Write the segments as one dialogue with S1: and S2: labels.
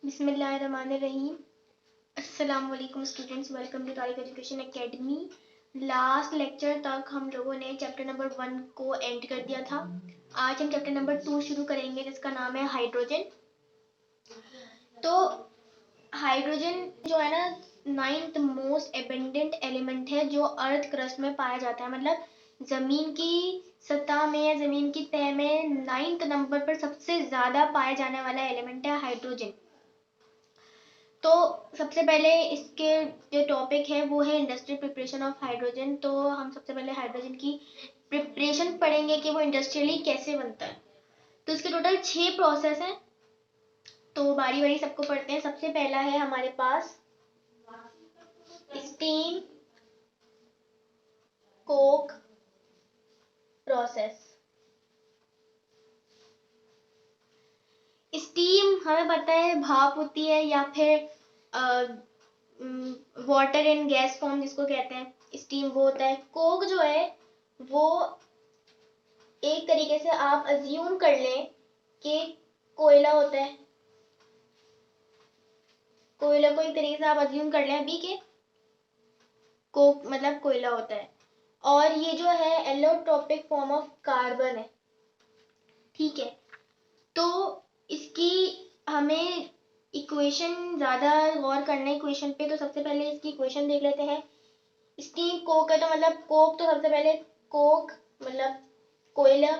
S1: बिस्मिल्लाहिर्रहमानिर्रहीम। अस्सलाम वालेकुम students, welcome to Tariq education academy. Last lecture तक हम लोगों ने चैप्टर नंबर 1 को एंड कर दिया था। आज हम चैप्टर नंबर 2 शुरू करेंगे जिसका नाम है हाइड्रोजन। तो हाइड्रोजन जो है ना 9th मोस्ट एबंडेंट एलिमेंट है जो अर्थ क्रस्ट में पाया जाता है। मतलब जमीन की सतह में या जमीन की तह में 9th नंबर पर सबसे ज्यादा पाया जाने वाला एलिमेंट है हाइड्रोजन। तो सबसे पहले इसके जो टॉपिक है वो है इंडस्ट्रियल प्रिपरेशन ऑफ हाइड्रोजन। तो हम सबसे पहले हाइड्रोजन की प्रिपरेशन पढ़ेंगे कि वो इंडस्ट्रियली कैसे बनता है। तो इसके टोटल 6 प्रोसेस हैं, तो बारी बारी सबको पढ़ते हैं। सबसे पहला है हमारे पास स्टीम कोक प्रोसेस। स्टीम हमें पता है भाप होती है या फिर वाटर इन गैस फॉर्म जिसको कहते हैं, स्टीम वो होता है। कोक जो है वो एक तरीके से आप अज्यूम कर लें कि कोयला होता है। कोयला को एक तरीके से आप अज्यूम कर लें अभी के कोक मतलब कोयला होता है। और ये जो है एलोट्रोपिक फॉर्म ऑफ कार्बन है, ठीक है। तो इसकी हमें इक्वेशन ज्यादा गौर करना है इक्वेशन पे। तो सबसे पहले इसकी इक्वेशन देख लेते हैं। स्टीम कोक है तो मतलब कोक, तो सबसे पहले कोक मतलब कोयला।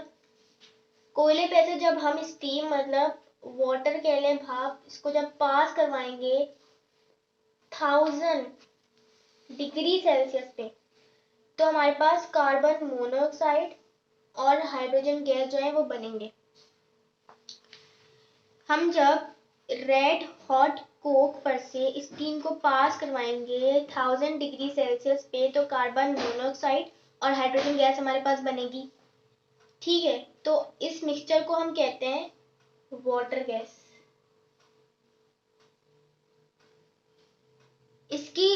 S1: कोयले पे से जब हम स्टीम मतलब वाटर कह लें भाप, इसको जब पास करवाएंगे 1000 डिग्री सेल्सियस पे, तो हमारे पास कार्बन मोनोऑक्साइड और हाइड्रोजन गैस जो है वो बनेंगे। हम जब रेड हॉट कोक पर से स्टीम को पास करवाएंगे 1000 डिग्री सेल्सियस पे, तो कार्बन मोनोऑक्साइड और हाइड्रोजन गैस हमारे पास बनेगी, ठीक है। तो इस मिक्सचर को हम कहते हैं वाटर गैस। इसकी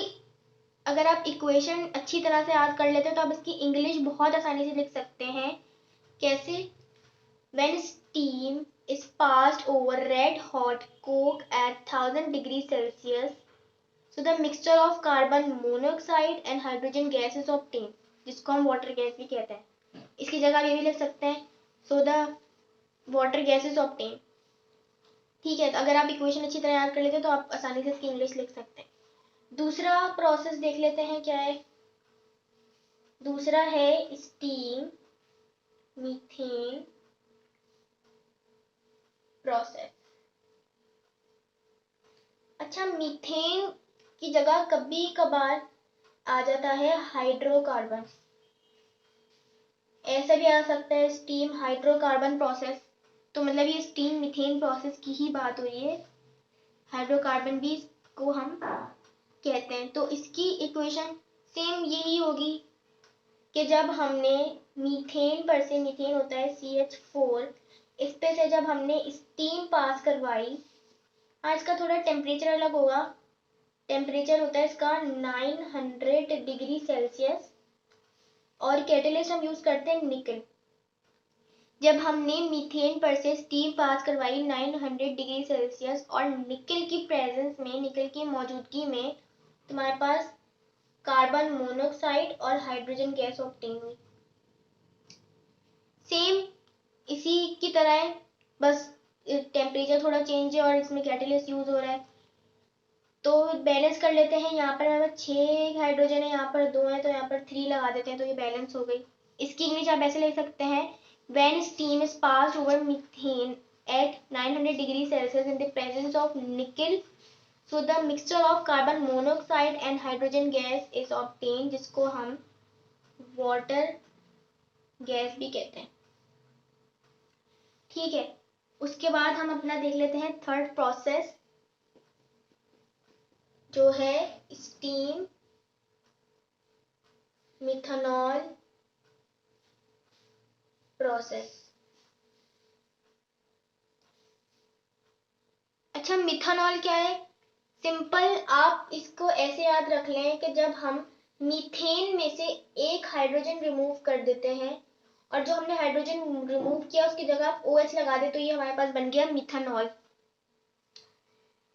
S1: अगर आप इक्वेशन अच्छी तरह से याद कर लेते हो तो आप इसकी इंग्लिश बहुत आसानी से लिख सकते हैं। कैसे? When steam is passed over red hot coke at 1000 degree Celsius, so the mixture of carbon monoxide and hydrogen gas is obtained, जिसको हम वाटर गैस भी कहते हैं। इसकी जगह ये भी लिख सकते हैं so the water gas is obtained, ठीक है। तो अगर आप इक्वेशन अच्छी तरह याद कर लेते हो तो आप आसानी से इसकी इंग्लिश लिख सकते हैं। दूसरा प्रोसेस देख लेते हैं क्या है। दूसरा है स्टीम मीथेन प्रोसेस। अच्छा, मीथेन की जगह कभी कभार आ जाता है हाइड्रोकार्बन, ऐसा भी आ सकता है स्टीम हाइड्रोकार्बन प्रोसेस। तो मतलब ये स्टीम मीथेन प्रोसेस की ही बात हो रही है, हाइड्रोकार्बन भी इसको हम कहते हैं। तो इसकी इक्वेशन सेम यही होगी कि जब हमने मीथेन पर से, मीथेन होता है CH4, इस पे से जब हमने स्टीम पास करवाई, आज का थोड़ा टेम्परेचर अलग होगा। टेम्परेचर होता है इसका 900 डिग्री सेल्सियस और कैटेलिस्ट हम यूज करते हैं निकल। जब हमने मीथेन पर से स्टीम पास करवाई 900 डिग्री सेल्सियस और निकल की प्रेजेंस में, निकल की मौजूदगी में, तुम्हारे पास कार्बन मोनोऑक्साइड और हाइड्रोजन गैस ऑब्टेन हुई। सेम इसी की तरह है, बस टेम्परेचर थोड़ा चेंज है और इसमें कैटेलिस्ट यूज हो रहा है। तो बैलेंस कर लेते हैं। यहाँ पर हमारे पास 6 हाइड्रोजन है, यहाँ पर 2 है, तो यहाँ पर 3 लगा देते हैं तो ये बैलेंस हो गई। इसकी इंग्लिश आप ऐसे लिख सकते हैं, when steam is passed over methane at 900 degree Celsius in the presence of nickel, so the mixture of carbon monoxide and hydrogen gas is obtain, जिसको हम वाटर गैस भी कहते हैं, ठीक है। उसके बाद हम अपना देख लेते हैं थर्ड प्रोसेस जो है स्टीम मिथानॉल प्रोसेस। अच्छा, मिथानॉल क्या है? सिंपल आप इसको ऐसे याद रख लें कि जब हम मीथेन में से एक हाइड्रोजन रिमूव कर देते हैं और जो हमने हाइड्रोजन रिमूव किया उसकी जगह आप OH लगा दे, तो ये हमारे पास बन गया मिथानॉल।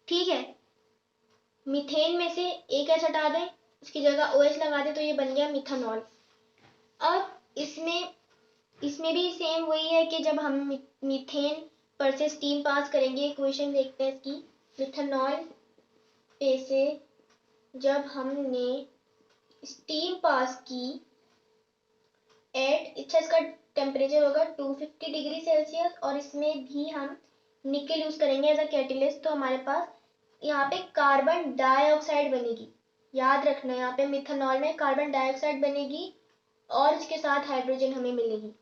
S1: ठीक है, मीथेन में से एक एच हटा दें, उसकी जगह OH लगा दें, तो ये बन गया मिथानॉल। अब इसमें भी सेम वही है कि जब हम मीथेन पर से स्टीम पास करेंगे, इक्वेशन देखते हैं इसकी। मिथानॉल पे से जब हमने स्टीम पास की अच्छा इसका टेम्परेचर होगा 250 डिग्री सेल्सियस, और इसमें भी हम निकल यूज करेंगे एज अ कैटेलिस्ट। तो हमारे पास यहाँ पे कार्बन डाइऑक्साइड बनेगी। याद रखना, यहाँ पे मिथानॉल में कार्बन डाइऑक्साइड बनेगी और इसके साथ हाइड्रोजन हमें मिलेगी।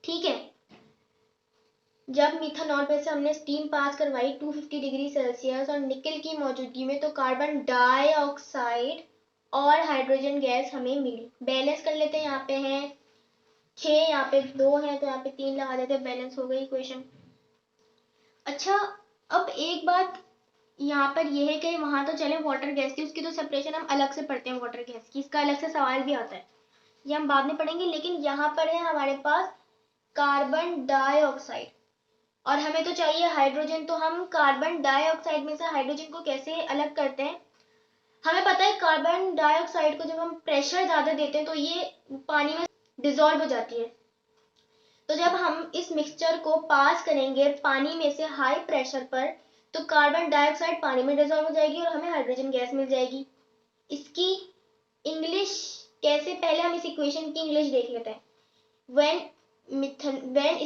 S1: ठीक है, जब मिथानॉल पे से हमने स्टीम पास करवाई 250 डिग्री सेल्सियस और निकल की मौजूदगी में, तो कार्बन डाइऑक्साइड और हाइड्रोजन गैस हमें मिली। बैलेंस कर लेते हैं, यहाँ पे हैं 6, यहाँ पे 2 है, तो यहाँ पे 3 लगा देते हैं, बैलेंस हो गई इक्वेशन। अच्छा, अब एक बात यहाँ पर यह है कि वहां तो चले वाटर गैस की, उसकी तो सेपरेशन हम अलग से पढ़ते हैं वाटर गैस की, इसका अलग से सवाल भी आता है, ये हम बाद में पढ़ेंगे। लेकिन यहाँ पर है हमारे पास कार्बन डाइऑक्साइड और हमें तो चाहिए हाइड्रोजन। तो हम कार्बन डाइऑक्साइड में से हाइड्रोजन को कैसे अलग करते हैं? हमें पता है कार्बन डाइऑक्साइड को जब हम प्रेशर ज्यादा देते हैं तो ये पानी में डिजोल्व हो जाती है। तो जब हम इस मिक्सचर को पास करेंगे पानी में से हाई प्रेशर पर, तो कार्बन डाइऑक्साइड पानी में डिजोल्व हो जाएगी और हमें हाइड्रोजन गैस मिल जाएगी। इसकी इंग्लिश कैसे, पहले हम इस इक्वेशन की इंग्लिश देख लेते हैं। when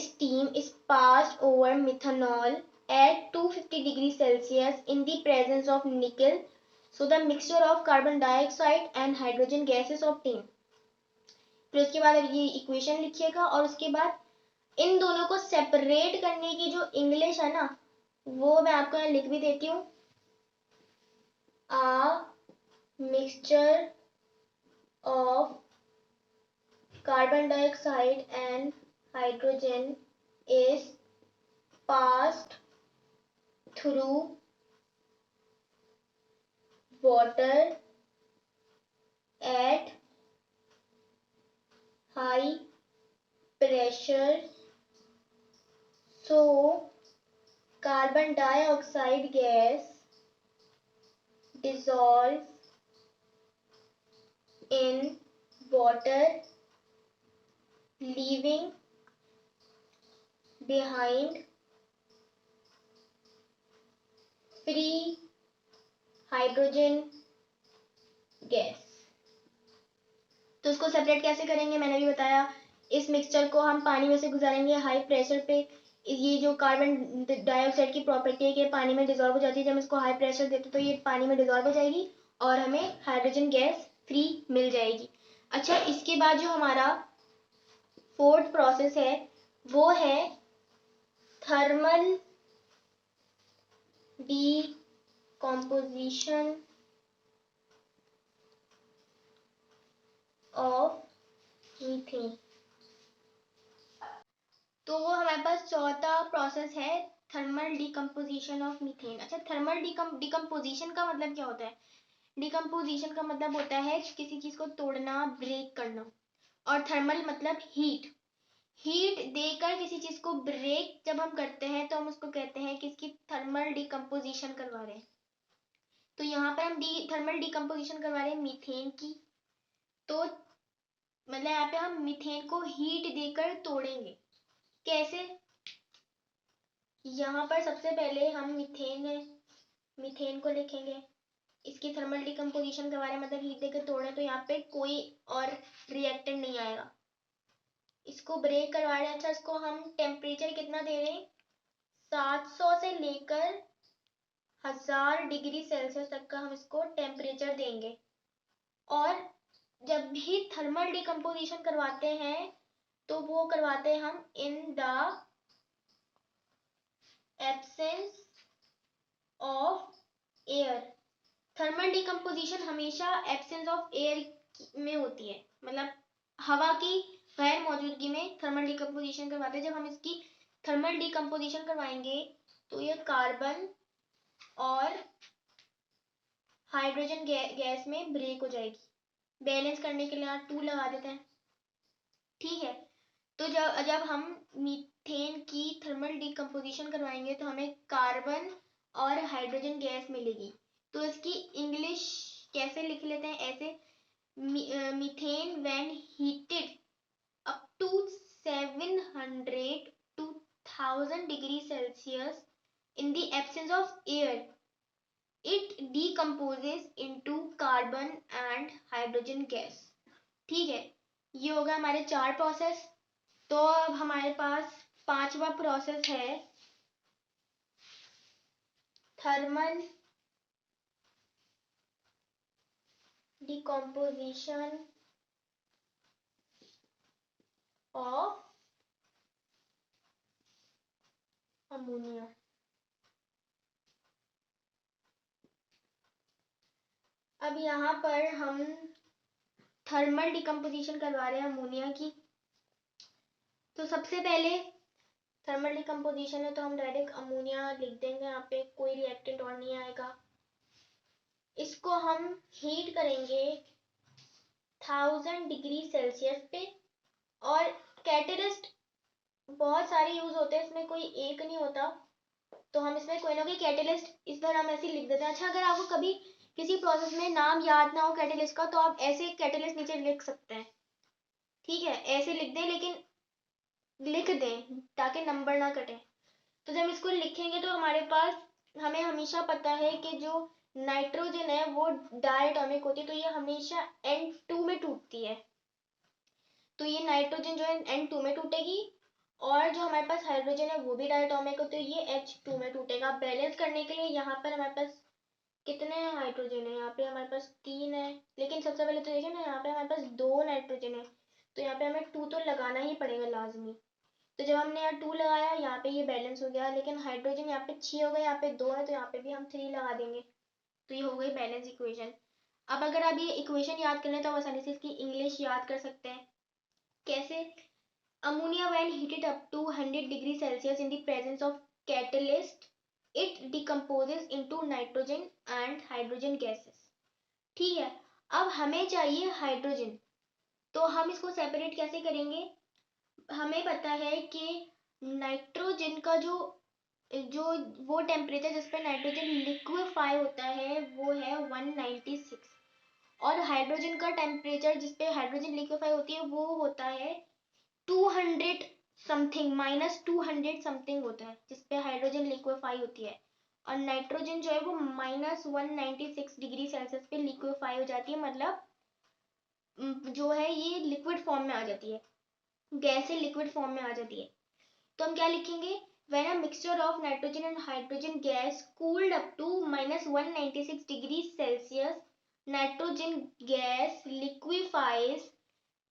S1: steam is passed over methanol at 250 degrees Celsius in the presence of nickel, so the mixture of carbon dioxide and hydrogen gas is obtained। फिर उसके बाद अब ये इक्वेशन लिखिएगा और उसके बाद इन दोनों को सेपरेट करने की जो इंग्लिश है ना, वो मैं आपको यहाँ लिख भी देती हूँ। A mixture of carbon dioxide and hydrogen is passed through water at high pressure, so carbon dioxide gas dissolves in water, leaving behind free hydrogen gas. तो उसको सेपरेट कैसे करेंगे मैंने भी बताया। इस मिक्सचर को हम पानी में से गुजारेंगे हाई प्रेशर पे। ये जो कार्बन डाइऑक्साइड की प्रॉपर्टी है कि पानी में डिजोल्व हो जाती है, जब इसको हाई प्रेशर देते तो ये पानी में डिजोल्व हो जाएगी और हमें हाइड्रोजन गैस फ्री मिल जाएगी। अच्छा, इसके बाद जो हमारा फोर्थ प्रोसेस है वो है थर्मल decomposition ऑफ मीथेन। तो वो हमारे पास चौथा प्रोसेस है थर्मल डिकम्पोजिशन ऑफ मीथेन। अच्छा, थर्मल डिकम्पोजिशन का मतलब क्या होता है? डिकम्पोजिशन का मतलब होता है किसी चीज को तोड़ना, ब्रेक करना, और थर्मल मतलब हीट देकर किसी चीज को ब्रेक जब हम करते हैं तो हम उसको कहते हैं कि इसकी थर्मल डिकम्पोजिशन करवा रहे हैं। तो यहाँ पर हम थर्मल डिकम्पोजिशन करवा रहे हैं मीथेन की। तो मतलब यहाँ पे हम मीथेन को हीट देकर तोड़ेंगे। कैसे? यहाँ पर सबसे पहले हम मीथेन को लिखेंगे, इसकी थर्मल डिकम्पोजिशन करवा रहे हैं मतलब हीट देकर तोड़ रहे हैं, तो यहाँ पे कोई और रिएक्टेंट नहीं आएगा। इसको ब्रेक करवा रहे हैं। अच्छा, इसको हम टेम्परेचर कितना दे रहे हैं? 700 से लेकर 1000 डिग्री सेल्सियस तक का हम इसको टेम्परेचर देंगे। और जब भी थर्मल डिकम्पोजिशन करवाते हैं तो वो करवाते हैं हम इन the absence of air. Thermal decomposition हमेशा एब्सेंस ऑफ एयर में होती है, मतलब हवा की गैर मौजूदगी में थर्मल डिकम्पोजिशन करवाते हैं। जब हम इसकी थर्मल डिकम्पोजिशन करवाएंगे तो ये कार्बन और हाइड्रोजन गैस में ब्रेक हो जाएगी। बैलेंस करने के लिए यहाँ 2 लगा देते हैं। ठीक है, तो जब हम मीथेन की थर्मल डिकम्पोजिशन करवाएंगे तो हमें कार्बन और हाइड्रोजन गैस मिलेगी। तो इसकी इंग्लिश कैसे लिख लेते हैं, ऐसे methane when heated up to 700 to 1000 degree Celsius in the absence of air it decomposes into carbon and hydrogen gas. ठीक है, ये होगा हमारे 4 प्रोसेस। तो अब हमारे पास 5वां प्रोसेस है थर्मल डिकम्पोजिशन ऑफ अमोनिया। अब यहाँ पर हम थर्मल डिकम्पोजिशन करवा रहे हैं अमोनिया की। तो सबसे पहले थर्मल डिकम्पोजिशन है तो हम डायरेक्ट अमोनिया लिख देंगे, यहाँ पे कोई रिएक्टेंट और नहीं आएगा। इसको हम हीट करेंगे 1000 डिग्री सेल्सियस पे। और कैटलिस्ट बहुत सारे यूज होते हैं, इसमें कोई एक नहीं होता, तो हम इसमें कोई ना कोई कैटलिस्ट इस तरह हम ऐसे लिख देते हैं। अच्छा, अगर आपको कभी किसी प्रोसेस में नाम याद ना हो कैटलिस्ट का तो आप ऐसे कैटलिस्ट नीचे लिख सकते हैं। ठीक है, ऐसे लिख दें, लेकिन लिख दें ताकि नंबर ना कटे। तो जब इसको लिखेंगे तो हमारे पास, हमें हमेशा पता है कि जो नाइट्रोजन है वो डायटोमिक होती है, तो ये हमेशा N2 में टूटती है। तो ये नाइट्रोजन जो है N2 में टूटेगी, और जो हमारे पास हाइड्रोजन है वो भी डायटोमिक होती है, ये H2 में टूटेगा। बैलेंस करने के लिए यहाँ पर हमारे पास कितने हाइड्रोजन है, यहाँ पे हमारे पास 3 है, लेकिन सबसे पहले तो देखिए ना, यहाँ पे हमारे पास 2 नाइट्रोजन है, तो यहाँ पे हमें 2 तो लगाना ही पड़ेगा लाजमी। तो जब हमने यहाँ 2 लगाया, यहाँ पे ये बैलेंस हो गया, लेकिन हाइड्रोजन यहाँ पे 6 हो गए, यहाँ पे 2 है, तो यहाँ पे भी हम 3 लगा देंगे, तो ये हो गई बैलेंस इक्वेशन। अब अगर आप ये इक्वेशन याद कर लें तो आप आसानी से इसकी इंग्लिश याद कर सकते हैं। कैसे? Ammonia when heated up to 100 degree Celsius in the presence of catalyst it decomposes into nitrogen and hydrogen gases. ठीक है, अब हमें चाहिए हाइड्रोजन, तो हम इसको सेपरेट कैसे करेंगे? हमें पता है कि नाइट्रोजन का जो जो वो टेम्परेचर जिस पे नाइट्रोजन लिक्विफाई होता है वो है 196, और हाइड्रोजन का टेम्परेचर जिस पे हाइड्रोजन लिक्विफाई होती है वो होता है 200 समथिंग, -200 समथिंग होता है जिस पे हाइड्रोजन लिक्विफाई होती है। और नाइट्रोजन जो है वो -196 डिग्री सेल्सियस पे लिक्विफाई हो जाती है, मतलब जो है ये लिक्विड फॉर्म में आ जाती है, गैस से लिक्विड फॉर्म में आ जाती है। तो हम क्या लिखेंगे? When a mixture of nitrogen and hydrogen gas cooled up to -196 degrees Celsius, nitrogen gas liquefies,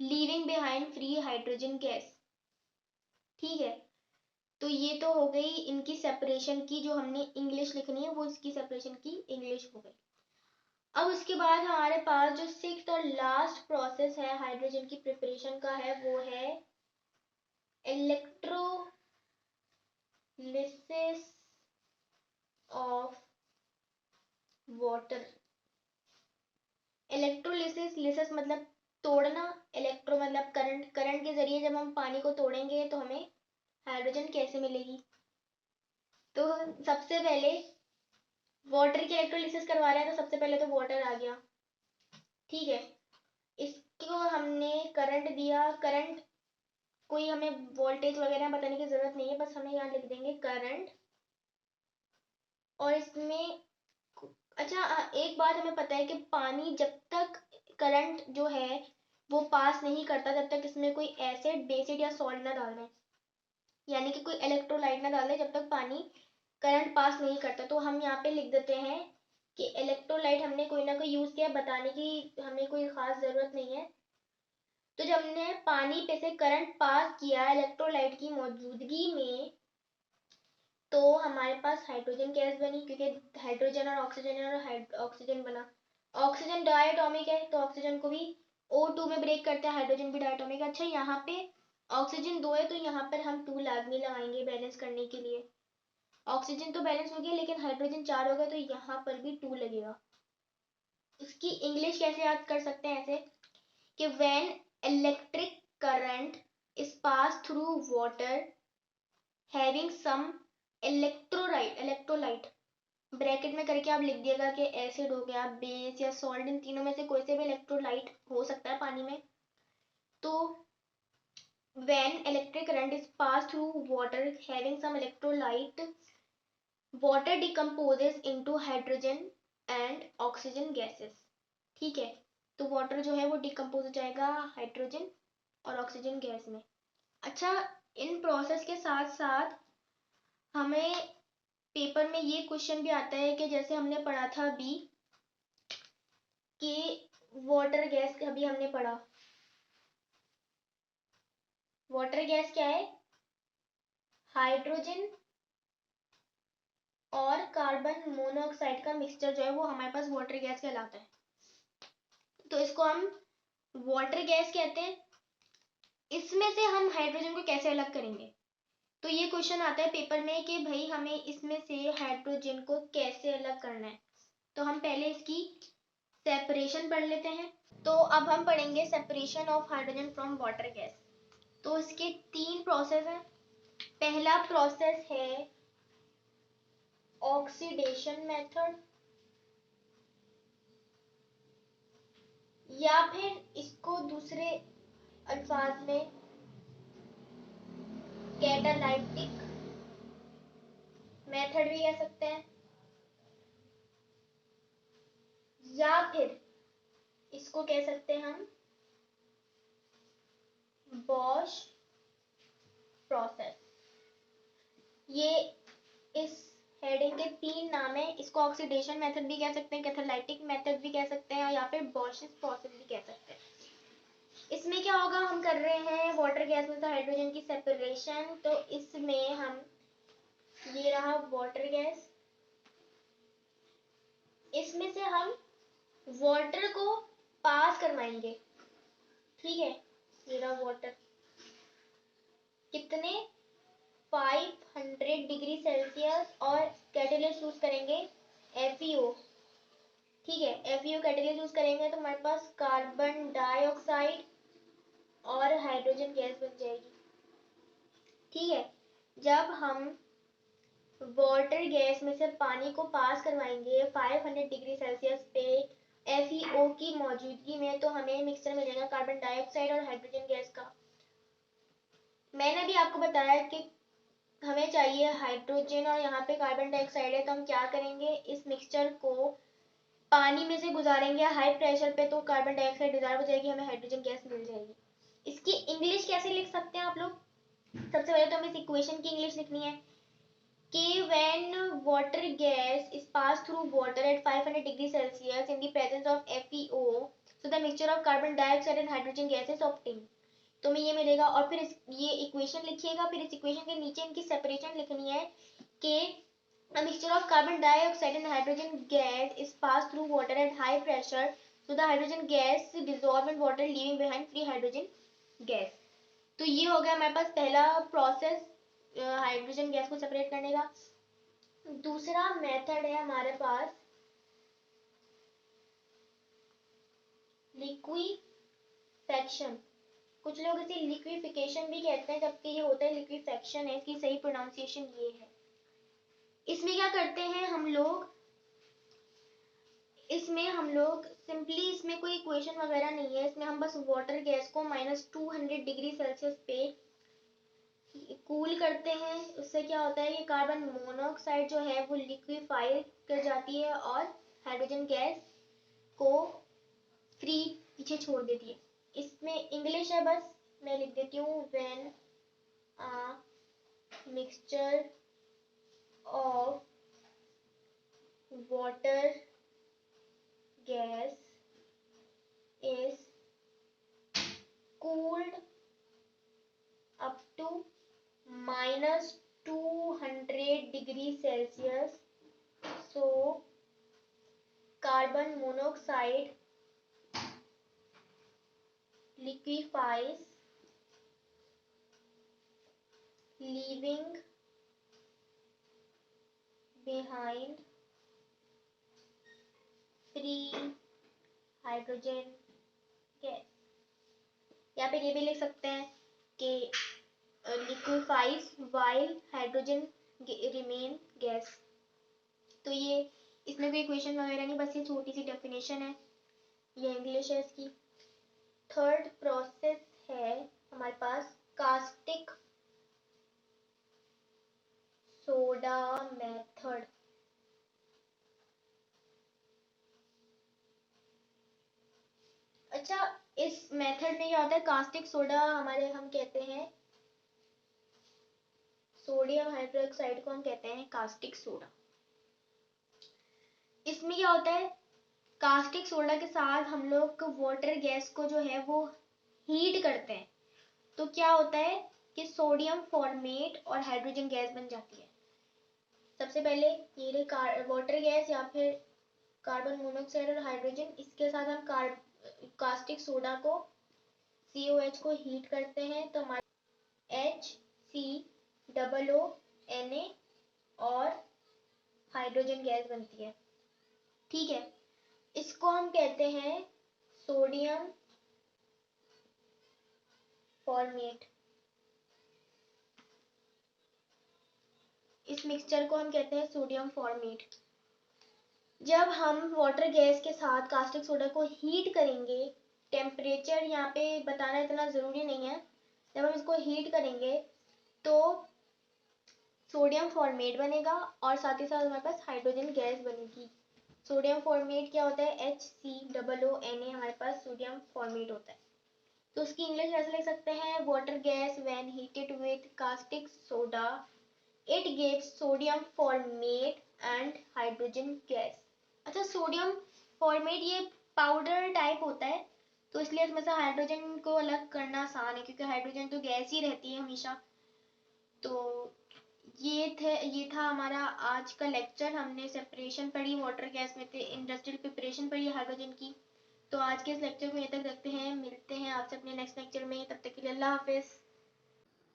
S1: leaving behind free hydrogen gas। ठीक है, तो ये तो हो गई इनकी सेपरेशन की, जो हमने इंग्लिश लिखनी है वो इसकी सेपरेशन की इंग्लिश हो गई। अब उसके बाद हमारे पास जो 6th और लास्ट प्रोसेस है हाइड्रोजन की प्रिपरेशन का है, वो है electrolysis of water. Electrolysis, lysis मतलब तोड़ना, इलेक्ट्रो मतलब करंट, करंट के जरिए जब हम पानी को तोड़ेंगे तो हमें हाइड्रोजन कैसे मिलेगी? तो सबसे पहले वाटर की इलेक्ट्रोलिसिस करवा रहे हैं, तो सबसे पहले तो वाटर आ गया। ठीक है, इसको हमने करंट दिया, करंट कोई हमें वोल्टेज वगैरह बताने की जरूरत नहीं है, बस हमें यहाँ लिख देंगे करंट। और इसमें अच्छा, एक बात हमें पता है कि पानी जब तक करंट जो है वो पास नहीं करता जब तक इसमें कोई एसिड, बेसिड या सॉल्ट ना डाल दें, यानी कि कोई इलेक्ट्रोलाइट ना डाल दें, जब तक पानी करंट पास नहीं करता। तो हम यहाँ पे लिख देते हैं कि इलेक्ट्रोलाइट हमने कोई ना कोई यूज किया, बताने की हमें कोई खास जरूरत नहीं है। तो जब हमने पानी पे से करंट पास किया इलेक्ट्रोलाइट की मौजूदगी में, तो हमारे पास हाइड्रोजन गैस बनी, क्योंकि हाइड्रोजन और ऑक्सीजन और ऑक्सीजन बना। ऑक्सीजन डायटोमिक है तो ऑक्सीजन को भी O2 में ब्रेक करते हैं, हाइड्रोजन भी डायटोमिक है। अच्छा, यहाँ पे ऑक्सीजन 2 है तो यहाँ पर हम 2 लाजमी लगाएंगे बैलेंस करने के लिए। ऑक्सीजन तो बैलेंस हो गया, लेकिन हाइड्रोजन 4 हो गया, तो यहाँ पर भी 2 लगेगा। इसकी इंग्लिश कैसे याद कर सकते हैं? ऐसे कि when electric current is pass through water having some electrolyte, bracket में करके आप लिख दिएगा कि एसिड हो गया, बेस या सॉल्ट, इन तीनों में से कोई से भी इलेक्ट्रोलाइट हो सकता है पानी में। तो when electric current is passed through water having some electrolyte, water decomposes into hydrogen and oxygen gases। ठीक है, तो वाटर जो है वो डिकम्पोज हो जाएगा हाइड्रोजन और ऑक्सीजन गैस में। अच्छा, इन प्रोसेस के साथ साथ हमें पेपर में ये क्वेश्चन भी आता है कि जैसे हमने पढ़ा था अभी कि वाटर गैस, अभी हमने पढ़ा वाटर गैस क्या है, हाइड्रोजन और कार्बन मोनोऑक्साइड का मिक्सचर जो है वो हमारे पास वाटर गैस कहलाता है। तो इसको हम वाटर गैस कहते हैं। इसमें से हम हाइड्रोजन को कैसे अलग करेंगे, तो ये क्वेश्चन आता है पेपर में कि भाई हमें इसमें से हाइड्रोजन को कैसे अलग करना है। तो हम पहले इसकी सेपरेशन पढ़ लेते हैं। तो अब हम पढ़ेंगे separation of hydrogen from water gas. तो इसके 3 प्रोसेस हैं। पहला प्रोसेस है ऑक्सीडेशन मेथड, या फिर इसको दूसरे अल्फाज में कैटालाइटिक मेथड भी कह सकते हैं, या फिर इसको कह सकते हैं हम बॉश प्रोसेस। ये इस हेडिंग के 3 नाम है। इसको ऑक्सीडेशन मेथड भी कह सकते हैं, कैटालाइटिक मेथड भी कह सकते हैं, या फिर बॉश प्रोसेस भी कह सकते हैं। इसमें क्या होगा, हम कर रहे हैं वाटर गैस में से हाइड्रोजन की सेपरेशन। तो इसमें हम, ये रहा वाटर गैस, इसमें से हम वाटर को पास करवाएंगे। ठीक है, ये रहा वाटर, कितने 500 डिग्री सेल्सियस, और कैटेलिस्ट यूज करेंगे FeO। ठीक है, FeO कैटेलिस्ट यूज करेंगे तो हमारे पास कार्बन डाइऑक्साइड और हाइड्रोजन गैस बन जाएगी। ठीक है, जब हम वाटर गैस में से पानी को पास करवाएंगे 500 डिग्री सेल्सियस पे FeO की मौजूदगी में, तो हमें मिक्सचर मिलेगा कार्बन डाइऑक्साइड और हाइड्रोजन गैस का। मैंने भी आपको बताया कि हमें चाहिए हाइड्रोजन और यहाँ पे कार्बन डाइऑक्साइड है, तो हम क्या करेंगे, इस मिक्सचर को पानी में से गुजारेंगे हाई प्रेशर पे, तो कार्बन डाइऑक्साइड डिजॉल्व हो जाएगी, हमें हाइड्रोजन गैस मिल जाएगी। इसकी इंग्लिश कैसे लिख सकते हैं आप लोग, सबसे पहले तो हमें इस इक्वेशन की इंग्लिश लिखनी है कि when water gas is pass through water at 500 degree Celsius in the presence of FeO, so the mixture of carbon dioxide and hydrogen gas is obtained. तो हमें ये मिलेगा, और फिर ये इक्वेशन लिखिएगा, फिर इस इक्वेशन के नीचे इनकी सेपरेशन लिखनी है कि a mixture of carbon dioxide and hydrogen gas is passed through water at high pressure, so the hydrogen gas dissolve in water leaving behind free hydrogen gas। तो ये हो गया हमारे पास पहला प्रोसेस हाइड्रोजन गैस को सेपरेट करने का। दूसरा मेथड है हमारे पास लिक्विफेक्शन। कुछ लोग इसे लिक्विफिकेशन भी कहते हैं, जबकि ये होता है लिक्विफेक्शन है, इसकी सही प्रोनाउंसिएशन ये है। इसमें क्या करते हैं हम लोग, इसमें हम लोग सिंपली, इसमें कोई इक्वेशन वगैरह नहीं है, इसमें हम बस वाटर गैस को -200 डिग्री सेल्सियस पे कूल करते हैं। उससे क्या होता है कि कार्बन मोनोऑक्साइड जो है वो लिक्विफाई कर जाती है और हाइड्रोजन गैस को फ्री पीछे छोड़ देती है। इसमें इंग्लिश है, बस मैं लिख देती हूँ, when a mixture of water gas is cooled up to -200 degree Celsius, so carbon monoxide liquefies, leaving behind free hydrogen gas। या फिर ये भी लिख सकते हैं कि liquefies while hydrogen remain gas। तो ये इसमें कोई इक्वेशन वगैरह नहीं, बस ये छोटी सी डेफिनेशन है, ये इंग्लिश है इसकी। थर्ड प्रोसेस है हमारे पास कास्टिक सोडा मेथड। अच्छा, इस मेथड में क्या होता है, कास्टिक सोडा हम कहते हैं सोडियम हाइड्रोक्साइड को हम कहते हैं कास्टिक सोडा। इसमें क्या होता है, कास्टिक सोडा के साथ हम लोग वाटर गैस को जो है वो हीट करते हैं, तो क्या होता है कि सोडियम फॉर्मेट और हाइड्रोजन गैस बन जाती है। सबसे पहले ये वाटर गैस या फिर कार्बन मोनोऑक्साइड और हाइड्रोजन, इसके साथ हम कास्टिक सोडा को COH को हीट करते हैं, तो हमारे HCOO और हाइड्रोजन गैस बनती है। ठीक है, इसको हम कहते हैं सोडियम फॉर्मेट। इस मिक्सचर को हम कहते हैं सोडियम फॉर्मेट। जब हम वाटर गैस के साथ कास्टिक सोडा को हीट करेंगे, टेम्परेचर यहाँ पे बताना इतना ज़रूरी नहीं है, जब हम इसको हीट करेंगे तो सोडियम फॉर्मेट बनेगा और साथ ही साथ हमारे पास हाइड्रोजन गैस बनेगी। सोडियम फॉर्मेट क्या होता है, HCOO हमारे पास सोडियम फॉर्मेट होता है। तो उसकी इंग्लिश ऐसे लिख सकते हैं, water gas when heated with caustic soda it gives sodium format and hydrogen gas. अच्छा, सोडियम फॉर्मेट ये पाउडर टाइप होता है, तो इसलिए इसमें से हाइड्रोजन को अलग करना आसान है, क्योंकि हाइड्रोजन तो गैस ही रहती है हमेशा। तो ये था हमारा आज का लेक्चर। हमने सेपरेशन पढ़ी वाटर गैस में, इंडस्ट्रियल प्रिपरेशन पढ़ी हाइड्रोजन की। तो आज के इस लेक्चर को यहीं तक रखते हैं, मिलते हैं आपसे अपने नेक्स्ट लेक्चर में, तब तक के लिए अल्लाह हाफिज़।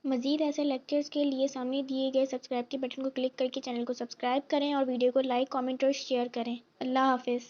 S1: मज़ीद ऐसे लेक्चर्स के लिए सामने दिए गए सब्सक्राइब के बटन को क्लिक करके चैनल को सब्सक्राइब करें और वीडियो को लाइक, कमेंट और शेयर करें। अल्लाह हाफिज़।